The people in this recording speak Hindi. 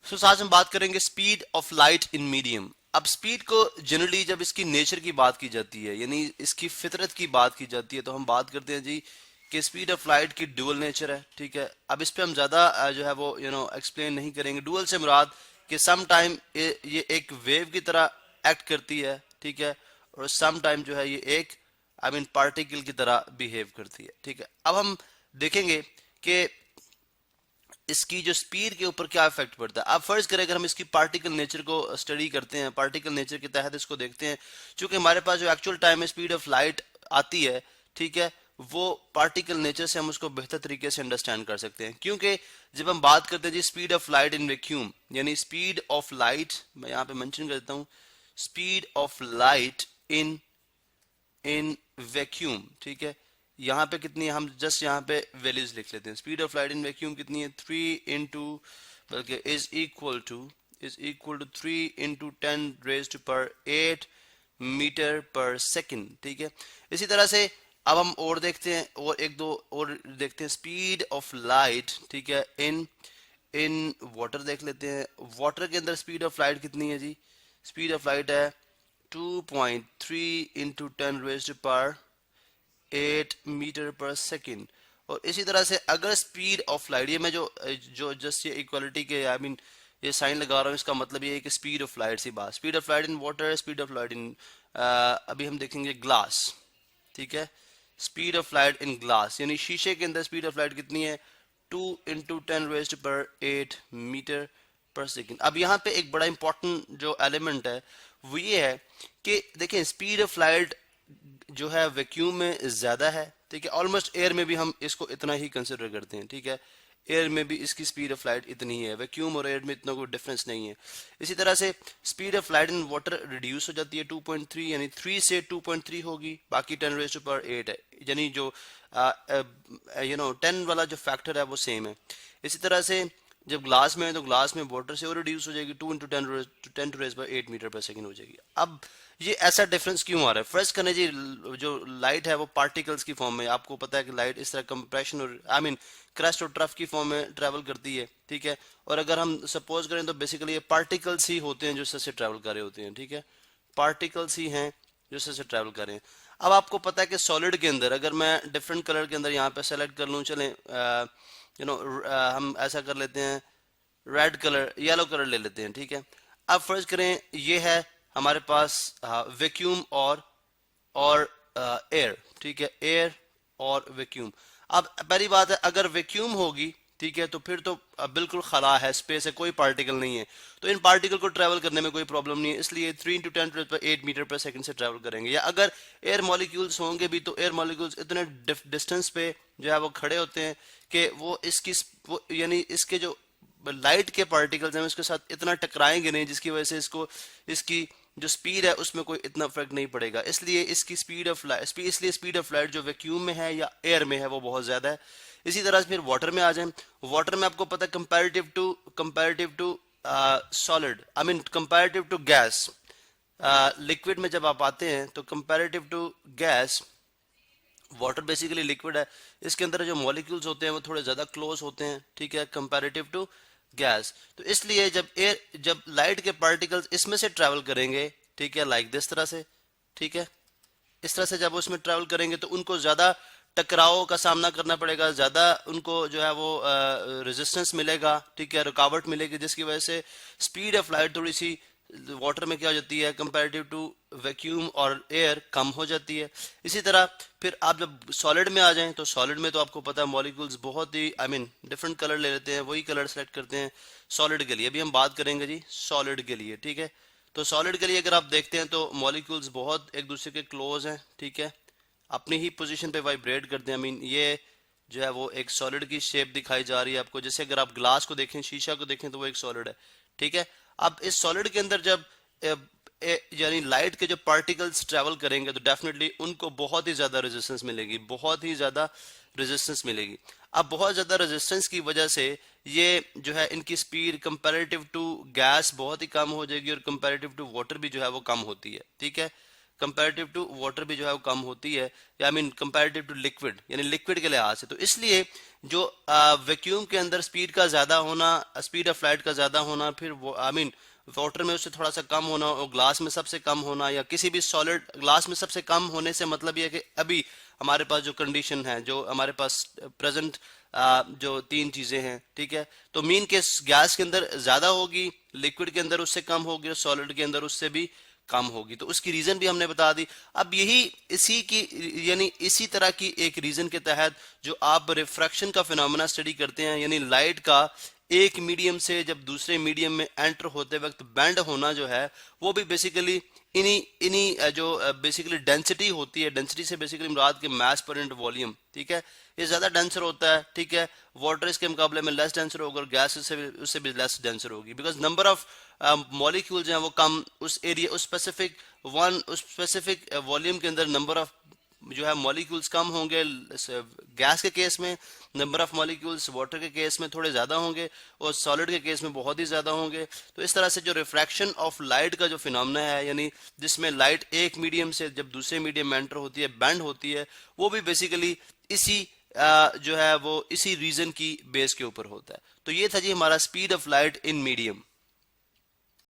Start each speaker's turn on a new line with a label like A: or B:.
A: आज हम बात करेंगे speed of light in medium. अब स्पीड को जनरली जब इसकी नेचर की बात की जाती है, यानी इसकी फितरत की बात की जाती है, तो हम बात करते हैं जी कि स्पीड ऑफ लाइट की ड्यूअल नेचर है। ठीक है, अब इस पे हम ज्यादा जो है वो एक्सप्लेन नहीं करेंगे। ड्यूअल से मुराद कि सम टाइम ये एक वेव की तरह एक्ट करती है, ठीक है, और सम टाइम जो है ये एक पार्टिकल की तरह बिहेव करती है। ठीक है, अब हम देखेंगे कि इसकी जो स्पीड के ऊपर क्या इफेक्ट पड़ता है। अब फर्ज करें अगर हम इसकी पार्टिकल नेचर को स्टडी करते हैं, पार्टिकल नेचर के तहत इसको देखते हैं, क्योंकि हमारे पास जो एक्चुअल टाइम में स्पीड ऑफ लाइट आती है, ठीक है, वो पार्टिकल नेचर से हम उसको बेहतर तरीके से अंडरस्टैंड कर सकते हैं। क्योंकि जब हम बात करते हैं जी speed of light in vacuum, यानी स्पीड ऑफ लाइट, मैं यहाँ पे मेंशन कर देता हूँ, speed of light in in vacuum, ठीक है, यहाँ पे कितनी है, हम जस्ट यहाँ पे वैल्यूज लिख लेते हैं। Speed of light in vacuum कितनी है, 3 इंटू, बल्कि is equal to 3 into 10 raise to पर 8 मीटर पर सेकेंड। ठीक है, इसी तरह से अब हम और देखते हैं, और एक दो और देखते हैं स्पीड ऑफ लाइट, ठीक है, इन इन वाटर देख लेते हैं। वाटर के अंदर स्पीड ऑफ लाइट कितनी है जी, स्पीड ऑफ लाइट है 2.3 into 10 raise to power 8 metre per second. और इसी तरह से अगर स्पीड ऑफ लाइट, ये मैं जो जो जस्ट ये इक्वालिटी के ये साइन लगा रहा हूँ, इसका मतलब ये है कि स्पीड ऑफ लाइट सी बात, speed of light in water, speed of light इन अभी हम देखेंगे ग्लास। ठीक है, speed of light in glass, यानी शीशे के अंदर स्पीड ऑफ लाइट कितनी है, 2 इंटू 10 रेज पर 8 मीटर पर सेकेंड। अब यहाँ पे एक बड़ा इंपॉर्टेंट जो एलिमेंट है वो ये है कि देखें स्पीड ऑफ लाइट जो है वैक्यूम में ज्यादा है, ठीक है, ऑलमोस्ट एयर में भी हम इसको इतना ही कंसिडर करते हैं। ठीक है, एयर में भी इसकी स्पीड ऑफ लाइट इतनी ही है, वैक्यूम और एयर में इतना कोई डिफरेंस नहीं है। इसी तरह से speed of light in water reduce हो जाती है 2.3, यानी 3 से 2.3 होगी, बाकी 10 रेज टू पावर 8 है, यानी जो 10 वाला जो फैक्टर है वो सेम है। इसी तरह से जब ग्लास में है तो ग्लास में वाटर से वो रिड्यूस हो जाएगी, 2 into 10 to raise by 8 metre per second हो जाएगी। अब ये ऐसा डिफरेंस क्यों आ रहा है? फर्स्ट करने जी, जो लाइट है वो पार्टिकल्स की फॉर्म में, आपको पता है कि लाइट इस तरह कंप्रेशन और क्रस्ट और ट्रफ की फॉर्म में ट्रेवल करती है। ठीक है, और अगर हम सपोज करें तो बेसिकली ये पार्टिकल्स ही होते हैं जो इससे ट्रेवल कर रहे होते हैं। ठीक है, पार्टिकल्स ही हैं जो इससे ट्रेवल कर रहे हैं। अब आपको पता है कि सॉलिड के अंदर अगर मैं डिफरेंट कलर के अंदर यहाँ पे सेलेक्ट कर लूँ, चलें हम ऐसा कर लेते हैं, रेड कलर, येलो कलर ले लेते हैं। ठीक है, अब फर्ज करें ये है हमारे पास वैक्यूम और एयर। ठीक है, एयर और वैक्यूम। अब पहली बात है, अगर वैक्यूम होगी, ठीक है, तो फिर तो बिल्कुल खला है, स्पेस है, कोई पार्टिकल नहीं है, तो इन पार्टिकल को ट्रैवल करने में कोई प्रॉब्लम नहीं है, इसलिए 3 इंटू 10 पर 8 मीटर पर सेकंड से ट्रैवल करेंगे। या अगर एयर मॉलिक्यूल्स होंगे भी, तो एयर मॉलिक्यूल्स इतने डिस्टेंस पे जो है वो खड़े होते हैं कि वो यानी इसके जो लाइट के पार्टिकल्स हैं उसके साथ इतना टकराएंगे नहीं, जिसकी वजह से इसकी जो स्पीड है उसमें कोई इतना फर्क नहीं पड़ेगा। इसलिए इसकी स्पीड ऑफ लाइट जो वैक्यूम में है या एयर में है वो बहुत ज्यादा है। इसी तरह से फिर वाटर में आ जाए, वाटर में आपको पता है comparative to solid, comparative to gas, liquid में जब आप आते हैं तो comparative to gas, water basically liquid है, इसके अंदर जो मॉलिक्यूल्स होते हैं वो थोड़े ज्यादा क्लोज होते हैं। ठीक है, कंपैरेटिव टू गैस। तो इसलिए जब लाइट के पार्टिकल्स इसमें से ट्रैवल करेंगे, ठीक है, लाइक दिस तरह से, ठीक है, इस तरह से जब उसमें ट्रैवल करेंगे तो उनको ज्यादा टकराव का सामना करना पड़ेगा, ज्यादा उनको जो है वो रेजिस्टेंस मिलेगा, ठीक है, रुकावट मिलेगी, जिसकी वजह से स्पीड ऑफ लाइट थोड़ी सी वाटर में क्या हो जाती है कंपैरेटिव टू वैक्यूम और एयर कम हो जाती है। इसी तरह फिर आप जब सॉलिड में आ जाएं तो सॉलिड में तो आपको पता है मॉलिक्यूल्स बहुत ही डिफरेंट कलर ले लेते हैं, वही कलर सेलेक्ट करते हैं सॉलिड के लिए। अभी हम बात करेंगे जी सॉलिड के लिए। ठीक है, तो सॉलिड के लिए अगर आप देखते हैं तो मॉलिक्यूल्स बहुत एक दूसरे के क्लोज हैं, ठीक है, अपनी ही पोजीशन पे वाइब्रेट करते हैं। ये जो है वो एक सॉलिड की शेप दिखाई जा रही है आपको, जैसे अगर आप ग्लास को देखें, शीशा को देखें तो वो एक सॉलिड है। ठीक है, अब इस सॉलिड के अंदर जब यानी लाइट के जो पार्टिकल्स ट्रेवल करेंगे तो डेफिनेटली उनको बहुत ही ज्यादा रेजिस्टेंस मिलेगी, बहुत ही ज्यादा रेजिस्टेंस मिलेगी। अब बहुत ज्यादा रेजिस्टेंस की वजह से ये जो है इनकी स्पीड कंपैरेटिव टू गैस बहुत ही कम हो जाएगी और कंपैरेटिव टू वाटर भी जो है वो कम होती है। ठीक है, कंपैरेटिव टू वाटर भी जो है वो कम होती है, या I mean comparative to liquid, यानी लिक्विड के लिहाज से। तो इसलिए जो वैक्यूम के अंदर स्पीड का ज़्यादा होना, स्पीड ऑफ लाइट का ज़्यादा होना, फिर वो आई मीन वाटर में उससे थोड़ा सा कम होना और ग्लास में सबसे कम होना, या किसी भी सॉलिड ग्लास में सबसे कम होने से मतलब ये है कि अभी हमारे पास जो कंडीशन है, जो हमारे पास प्रेजेंट जो तीन चीज़ें हैं, ठीक है, तो मीन के गैस के अंदर ज़्यादा होगी, लिक्विड के अंदर उससे कम होगी और सॉलिड के अंदर उससे भी कम होगी। तो उसकी रीजन भी हमने बता दी। अब यही इसी की यानी इसी तरह की एक रीजन के तहत जो आप रिफ्रैक्शन का फिनोमेना स्टडी करते हैं, यानी लाइट का एक मीडियम से जब दूसरे मीडियम में एंटर होते वक्त बैंड होना जो है, वो भी बेसिकली इन्हीं इन्हीं जो बेसिकली डेंसिटी होती है, डेंसिटी से बेसिकली मुराद के मास पर यूनिट वॉल्यूम, ठीक है, ये ज्यादा डेंसर होता है, ठीक है, वाटर इसके मुकाबले में लेस डेंसर होगा और गैस उससे भी लेस डेंसर होगी, बिकॉज नंबर ऑफ मॉलिक्यूल जो है वो कम उस एरिया उस स्पेसिफिक वॉल्यूम के अंदर नंबर ऑफ जो है मॉलिक्यूल्स कम होंगे गैस के केस में, नंबर ऑफ मॉलिक्यूल्स वाटर के केस में थोड़े ज़्यादा होंगे और सॉलिड के केस में बहुत ही ज़्यादा होंगे। तो इस तरह से जो रिफ्रैक्शन ऑफ लाइट का जो फिनोमेना है, यानी जिसमें लाइट एक मीडियम से जब दूसरे मीडियम में एंटर होती है, बैंड होती है, वो भी बेसिकली इसी जो है वो इसी रीजन की बेस के ऊपर होता है। तो ये था जी हमारा speed of light in medium.